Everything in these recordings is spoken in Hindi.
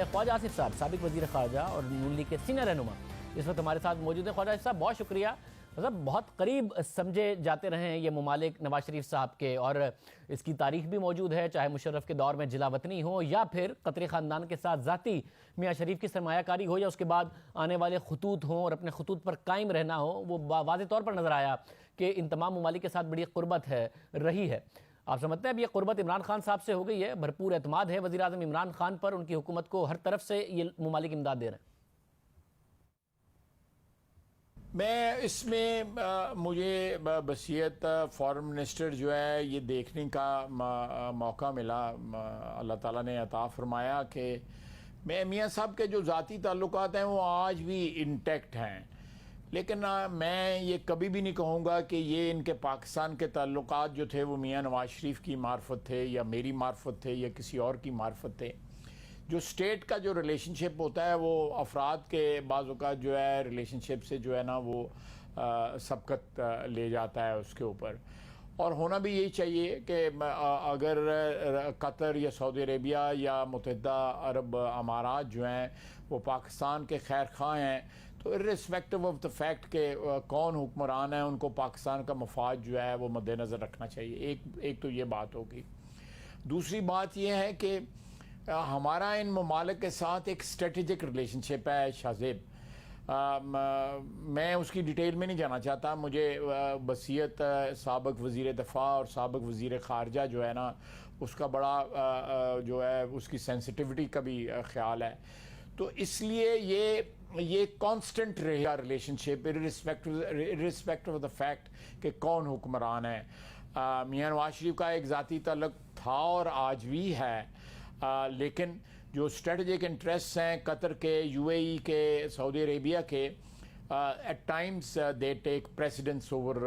हैं ख्वाजा आसिफ साहब, साबिक वज़ीर ख़ारजा और नून लीग के सीनियर रहनुमा, इस वक्त हमारे साथ मौजूद हैं। ख्वाजा आसिफ साहब, बहुत शुक्रिया। मतलब बहुत करीब समझे जाते रहे हैं ये ममालिक नवाज शरीफ साहब के, और इसकी तारीख भी मौजूद है, चाहे मुशर्रफ के दौर में जिला वतनी हो या फिर कतरी ख़ानदान के साथ ज़ाती मियाँ शरीफ की सरमायाकारी हो, या उसके बाद आने वाले खतूत हों और अपने खतूत पर कायम रहना हो। वो वाज़ेह तौर पर नज़र आया कि इन तमाम ममालिक के साथ बड़ी क़ुर्बत है रही है। आप समझते हैं अब ये क़ुर्बत इमरान खान साहब से हो गई है, भरपूर एतमाद है वज़ीर आज़म इमरान खान पर, उनकी हुकूमत को हर तरफ से ये ममालिक इमदाद दे रहे हैं। मैं इसमें मुझे बसीयत फॉरेन मिनिस्टर जो है ये देखने का मौका मिला, अल्लाह ताला ने अता फरमाया कि मियाँ साहब के जो ज़ाती ताल्लुकात हैं वो आज भी इंटैक्ट हैं, लेकिन मैं ये कभी भी नहीं कहूँगा कि ये इनके पाकिस्तान के ताल्लुकात जो थे वो मियाँ नवाज शरीफ की मार्फत थे या मेरी मार्फत थे या किसी और की मार्फत थे। जो स्टेट का जो रिलेशनशिप होता है वो अफराद के बाज़ जो है रिलेशनशिप से जो है ना वो सबकत ले जाता है उसके ऊपर, और होना भी यही चाहिए कि अगर कतर या सऊदी अरेबिया या मुत्तहिदा अरब अमारात जो हैं वो पाकिस्तान के खैर ख़्वाह हैं, तो इर्रिस्पेक्टिव ऑफ द फैक्ट के कौन हुक्मरान है उनको पाकिस्तान का मफाद जो है वो मद्देनज़र रखना चाहिए। एक तो ये बात होगी। दूसरी बात ये है कि हमारा इन ममालिक के साथ एक स्ट्रेटेजिक रिलेशनशिप है शाहजेब। मैं उसकी डिटेल में नहीं जाना चाहता, मुझे बसीयत साबिक वज़ीर दफ़ा और साबिक वज़ीर ख़ारजा जो है ना उसका बड़ा जो है उसकी सेंसिटिविटी का भी ख्याल है, तो इसलिए ये कांस्टेंट रहेगा relationship irrespective of the fact कि कौन हुक्मरान है। मियाँ नवाज शरीफ का एक ज़ाती तल्लुक़ था और आज भी है, लेकिन जो स्ट्रेटजिक इंटरेस्ट हैं कतर के, यूएई के, सऊदी अरेबिया के, at times they take precedence over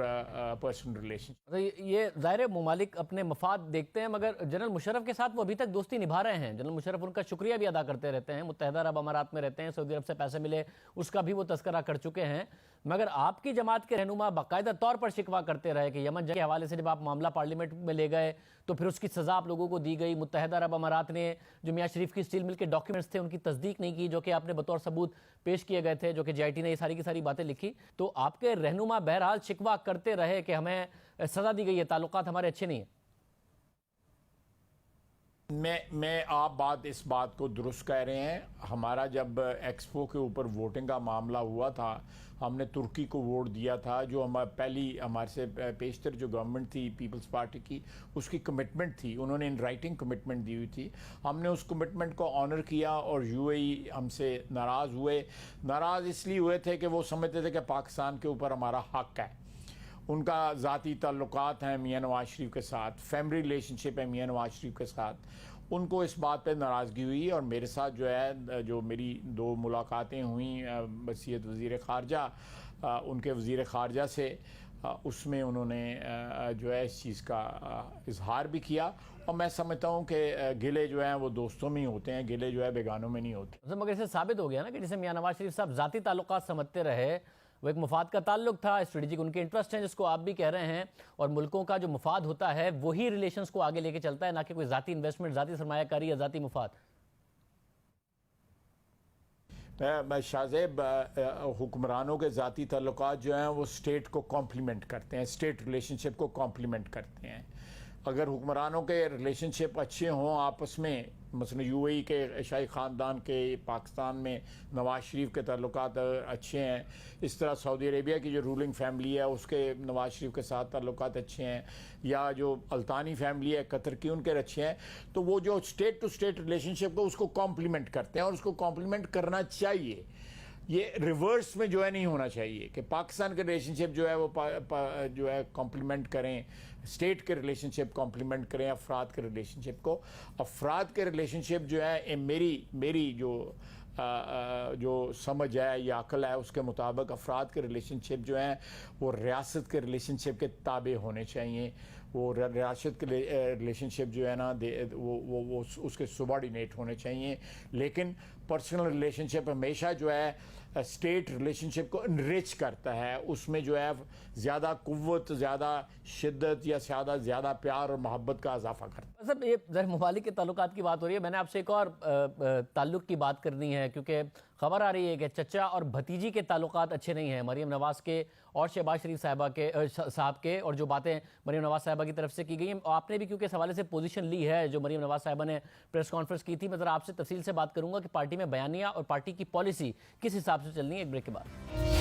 personal relation. ये ज़ाहिर ममालिक अपने मफाद देखते हैं, मगर जनरल मुशर्रफ के साथ वो अभी तक दोस्ती निभा रहे हैं। जनरल मुशर्रफ उनका शुक्रिया भी अदा करते रहते हैं, मुत्तहिदा अरब अमारात में रहते हैं, सऊदी अरब से पैसे मिले उसका भी वो तस्करा कर चुके हैं। मगर आपकी जमात के रहनुमा बाकायदा तौर पर शिकवा करते रहे कि यमन जंग के हवाले से जब आप मामला पार्लियामेंट में ले गए तो फिर उसकी सज़ा आप लोगों को दी गई। मुत्तहिदा अरब अमारात ने जो मियाँ शरीफ की स्टील मिल के डॉक्यूमेंट्स थे उनकी तस्दीक नहीं की, जो कि आपने बतौर सबूत पेश किए गए थे, जो कि JIT ने ये सारी की सारी बातें लिखी। तो आपके रहनुमा बहरहाल शिकवा करते रहे कि हमें सज़ा दी गई है, ताल्लुकात हमारे अच्छे नहीं हैं। मैं आप इस बात को दुरुस्त कह रहे हैं। हमारा जब एक्सपो के ऊपर वोटिंग का मामला हुआ था, हमने तुर्की को वोट दिया था, जो पहली हमारे से पेशतर जो गवर्नमेंट थी पीपल्स पार्टी की, उसकी कमिटमेंट थी, उन्होंने इन राइटिंग कमिटमेंट दी हुई थी। हमने उस कमिटमेंट को ऑनर किया और UAE हमसे नाराज़ हुए। नाराज़ इसलिए हुए थे कि वो समझते थे कि पाकिस्तान के ऊपर हमारा हक़ है। उनका ज़ाती ताल्लुकात हैं मियाँ नवाज शरीफ के साथ, फैमिली रिलेशनशिप है मियाँ नवाज शरीफ के साथ, उनको इस बात पे नाराज़गी हुई। और मेरे साथ जो है जो मेरी 2 मुलाकातें हुई बसीयत वज़ीर ख़ारजा उनके वज़ीर ख़ारजा से, उसमें उन्होंने जो है इस चीज़ का इजहार भी किया। और मैं समझता हूँ कि गिले जो हैं वो दोस्तों में ही होते हैं, गिले जो है बेगानों में नहीं होते। मगर इससे साबित हो गया ना कि जैसे मियाँ नवाज शरीफ साहब ज़ाती ताल्लुकात समझते रहे, वो एक मुफाद का ताल्लुक था, स्ट्रेटेजिक उनके इंटरेस्ट हैं जिसको आप भी कह रहे हैं, और मुल्कों का जो मुफाद होता है वही रिलेशंस को आगे लेके चलता है, ना कि कोई ज़ाती इन्वेस्टमेंट, ज़ाती सरमायाकारी या ज़ाती मुफाद। शाहजेब, हुक्मरानों के ज़ाती ताल्लुकात जो हैं वो स्टेट को कॉम्प्लीमेंट करते हैं, स्टेट रिलेशनशिप को कॉम्प्लीमेंट करते हैं। अगर हुक्मरानों के रिलेशनशिप अच्छे हों आपस में, मसलन UAE के शाही ख़ानदान के पाकिस्तान में नवाज शरीफ के ताल्लुकात अच्छे हैं, इस तरह सऊदी अरेबिया की जो रूलिंग फैमिली है उसके नवाज शरीफ के साथ ताल्लुकात अच्छे हैं, या जो अल्तानी फैमिली है कतर की उनके अच्छे हैं, तो वो जो स्टेट टू स्टेट रिलेशनशिप को उसको कॉम्प्लीमेंट करते हैं और उसको कॉम्प्लीमेंट करना चाहिए। ये रिवर्स में जो है नहीं होना चाहिए कि पाकिस्तान के रिलेशनशिप जो है वो जो है कॉम्प्लीमेंट करें, स्टेट के रिलेशनशिप कॉम्प्लीमेंट करें अफराद के रिलेशनशिप को। अफराद के रिलेशनशिप जो है मेरी जो समझ है या अकल है उसके मुताबिक अफराद के रिलेशनशिप जो हैं वो रियासत के रिलेशनशिप के ताबे होने चाहिए। वो रियासत के रिलेशनशिप जो है ना वो उसके सबॉर्डिनेट होने चाहिए, लेकिन पर्सनल रिलेशनशिप हमेशा जो है स्टेट रिलेशनशिप को इनरिच करता है, उसमें जो है ज़्यादा कुव्वत, ज़्यादा शिद्दत या ज़्यादा प्यार और मोहब्बत का इजाफा करता है। मतलब ये ज़रा ममालिक के ताल्लुकात की बात हो रही है, मैंने आपसे एक और ताल्लुक की बात करनी है, क्योंकि खबर आ रही है कि चचा और भतीजी के ताल्लुकात अच्छे नहीं हैं, मरीम नवाज़ के और शहबाज शरीफ साहब के, और जो बातें मरीम नवाज़ साहिबा की तरफ से की गई हैं, आपने भी क्योंकि इस हवाले से पोजीशन ली है, जो मरीम नवाज़ साहिबा ने प्रेस कॉन्फ्रेंस की थी, मैं ज़रा आपसे तफसील से बात करूंगा कि पार्टी में बयानिया और पार्टी की पॉलिसी किस हिसाब से चलनी है। एक ब्रेक के बाद।